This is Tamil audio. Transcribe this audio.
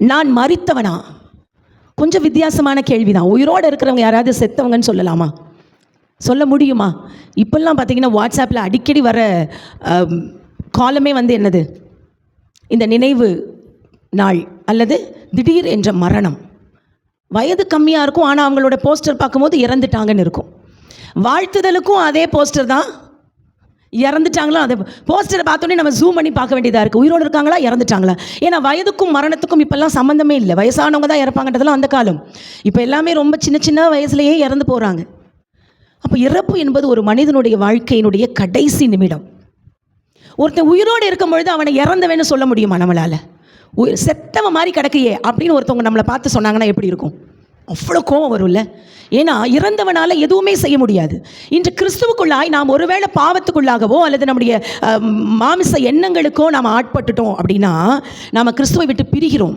நான் மரித்தவனா? கொஞ்சம் வித்தியாசமான கேள்விதான். உயிரோடு இருக்கிறவங்க யாராவது செத்தவங்கன்னு சொல்லலாமா? சொல்ல முடியுமா? இப்போல்லாம் பார்த்தீங்கன்னா வாட்ஸ்அப்பில் அடிக்கடி வர காலமே என்னது, இந்த நினைவு நாள் அல்லது திடீர் என்ற மரணம். வயது கம்மியாக இருக்கும், ஆனால் அவங்களோட போஸ்டர் பார்க்கும்போது இறந்துட்டாங்கன்னு இருக்கும். வாழ்த்துதலுக்கும் அதே போஸ்டர் தான். இறந்துட்டாங்களோ அதே போஸ்டரை பார்த்தோன்னே நம்ம ஜூம் பண்ணி பார்க்க வேண்டியதாக இருக்குது. உயிரோடு இருக்காங்களா, இறந்துட்டாங்களா? ஏன்னா வயதுக்கும் மரணத்துக்கும் இப்போல்லாம் சம்மந்தமே இல்லை. வயசானவங்க தான் இறப்பாங்கன்றதெல்லாம் அந்த காலம். இப்போ எல்லாமே ரொம்ப சின்ன சின்ன வயசுலேயே இறந்து போகிறாங்க. அப்போ இறப்பு என்பது ஒரு மனிதனுடைய வாழ்க்கையினுடைய கடைசி நிமிடம். ஒருத்தன் உயிரோடு இருக்கும் பொழுது அவனை இறந்தவன்னு சொல்ல முடியுமா நம்மளால்? செத்தவன் மாதிரி கிடக்கையே அப்படின்னு ஒருத்தவங்க நம்மளை பார்த்து சொன்னாங்கன்னா எப்படி இருக்கும்? அவ்வளோ கோவம் வரும்ல. ஏன்னா இறந்தவனால் எதுவுமே செய்ய முடியாது. இன்று கிறிஸ்துவுக்குள்ளாய் நாம் ஒருவேளை பாவத்துக்குள்ளாகவோ அல்லது நம்முடைய மாமிச எண்ணங்களுக்கோ நாம் ஆட்பட்டுட்டோம் அப்படின்னா நாம் கிறிஸ்துவை விட்டு பிரிகிறோம்.